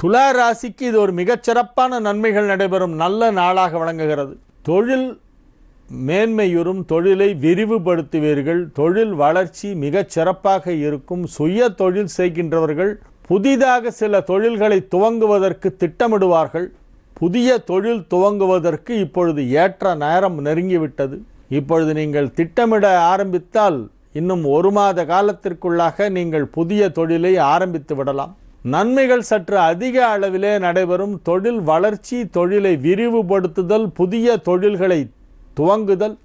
துலா ராசிக்கு இது ஒரு மிகச்சிறப்பான நன்மைகள் நடைபெறும் நல்ல நாளாக வழங்குகிறது. தொழில் மேன்மையுறும், தொழிலை விரிவுபடுத்துவீர்கள், தொழில் வளர்ச்சி மிகச் சிறப்பாக இருக்கும். சுய தொழில் செய்கின்றவர்கள் புதிதாக சில தொழில்களை துவங்குவதற்கு திட்டமிடுவார்கள். புதிய தொழில் துவங்குவதற்கு இப்பொழுது ஏற்ற நேரம் நெருங்கிவிட்டது. இப்பொழுது நீங்கள் திட்டமிட ஆரம்பித்தால் இன்னும் 1 மாத காலத்திற்குள்ளாக நீங்கள் புதிய தொழிலை ஆரம்பித்து விடலாம். நன்மைகள் சற்று அதிக அளவிலே நடைபெறும். தொழில் வளர்ச்சி, தொழிலை விரிவுபடுத்துதல், புதிய தொழில்களை துவங்குதல்,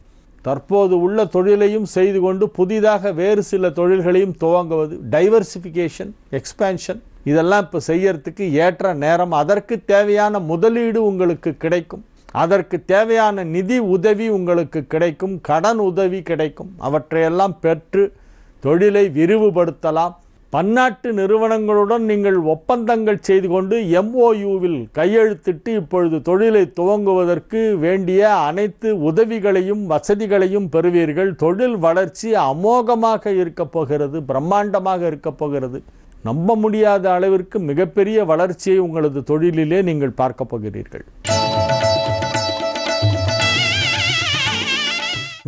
தற்போது உள்ள தொழிலையும் செய்து கொண்டு புதிதாக வேறு சில தொழில்களையும் துவங்குவது, டைவர்சிஃபிகேஷன், எக்ஸ்பேன்ஷன், இதெல்லாம் இப்போ செய்யறதுக்கு ஏற்ற நேரம். அதற்கு தேவையான முதலீடு உங்களுக்கு கிடைக்கும். அதற்கு தேவையான நிதி உதவி உங்களுக்கு கிடைக்கும். கடன் உதவி கிடைக்கும். அவற்றையெல்லாம் பெற்று தொழிலை விரிவுபடுத்தலாம். பன்னாட்டு நிறுவனங்களுடன் நீங்கள் ஒப்பந்தங்கள் செய்து கொண்டு MOUவில் கையெழுத்திட்டு இப்பொழுது தொழிலை துவங்குவதற்கு வேண்டிய அனைத்து உதவிகளையும் வசதிகளையும் பெறுவீர்கள். தொழில் வளர்ச்சி அமோகமாக இருக்கப் போகிறது, பிரம்மாண்டமாக இருக்கப் போகிறது. நம்ப முடியாத அளவிற்கு மிகப்பெரிய வளர்ச்சியை உங்களது தொழிலிலே நீங்கள் பார்க்க போகிறீர்கள்.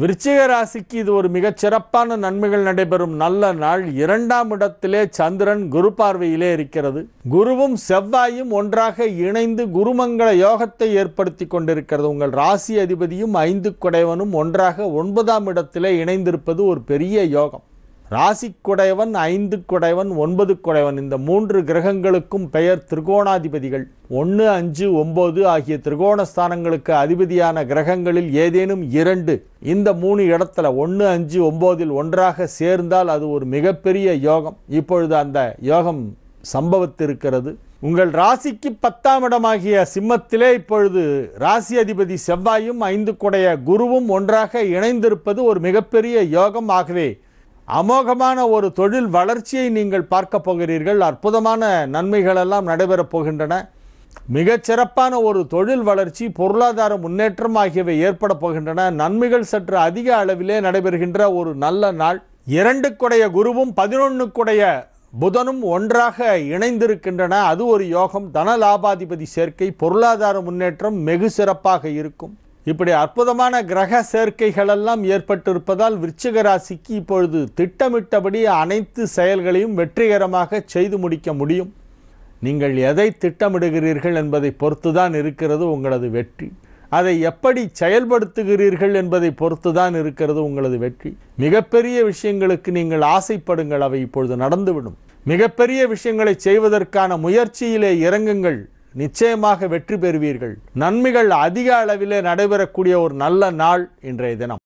விருச்சிக ராசிக்கு இது ஒரு மிகச் சிறப்பான நன்மைகள் நடைபெறும் நல்ல நாள். 2ஆம் இடத்திலே சந்திரன் குரு பார்வையிலே இருக்கிறது. குருவும் செவ்வாயும் ஒன்றாக இணைந்து குருமங்கள யோகத்தை ஏற்படுத்தி கொண்டிருக்கிறது. உங்கள் ராசி அதிபதியும் 5 குடையவனும் ஒன்றாக 9ஆம் இடத்திலே இணைந்திருப்பது ஒரு பெரிய யோகம். ராசி குடையவன், 5 குடையவன், 9 குடையவன், இந்த 3 கிரகங்களுக்கும் பெயர் திரிகோணாதிபதிகள். 1, 5, 9 ஆகிய திரிகோணஸ்தானங்களுக்கு அதிபதியான கிரகங்களில் ஏதேனும் 2 இந்த 3 இடத்துல 1, 5, 9இல் ஒன்றாக சேர்ந்தால் அது ஒரு மிகப்பெரிய யோகம். இப்பொழுது அந்த யோகம் சம்பவித்திருக்கிறது. உங்கள் ராசிக்கு 10ஆம் இடமாகிய சிம்மத்திலே இப்பொழுது ராசி அதிபதி செவ்வாயும் 5 குடைய குருவும் ஒன்றாக இணைந்திருப்பது ஒரு மிகப்பெரிய யோகம். ஆகவே அமோகமான ஒரு தொழில் வளர்ச்சியை நீங்கள் பார்க்க போகிறீர்கள். அற்புதமான நன்மைகள் எல்லாம் நடைபெறப் போகின்றன. மிகச்சிறப்பான ஒரு தொழில் வளர்ச்சி, பொருளாதார முன்னேற்றம் ஆகியவை ஏற்பட போகின்றன. நன்மைகள் சற்று அதிக அளவிலே நடைபெறுகின்ற ஒரு நல்ல நாள். 2 குடைய குருவும் 11 குடைய புதனும் ஒன்றாக இணைந்திருக்கின்றன. அது ஒரு யோகம். தன லாபாதிபதி சேர்க்கை, பொருளாதார முன்னேற்றம் வெகு சிறப்பாக இருக்கும். இப்படி அற்புதமான கிரக சேர்க்கைகள் எல்லாம் ஏற்பட்டிருப்பதால் விருச்சிக ராசிக்கு இப்பொழுது திட்டமிட்டபடி அனைத்து செயல்களையும் வெற்றிகரமாக செய்து முடிக்க முடியும். நீங்கள் எதை திட்டமிடுகிறீர்கள் என்பதை பொறுத்துதான் இருக்கிறது உங்களது வெற்றி. அதை எப்படி செயல்படுத்துகிறீர்கள் என்பதை பொறுத்துதான் இருக்கிறது உங்களது வெற்றி. மிகப்பெரிய விஷயங்களுக்கு நீங்கள் ஆசைப்படுங்கள், அவை இப்பொழுது நடந்துவிடும். மிகப்பெரிய விஷயங்களை செய்வதற்கான முயற்சியிலே இறங்குங்கள், நிச்சயமாக வெற்றி பெறுவீர்கள். நன்மைகள் அதிக அளவிலே நடைபெறக்கூடிய ஒரு நல்ல நாள் இன்றைய தினம்.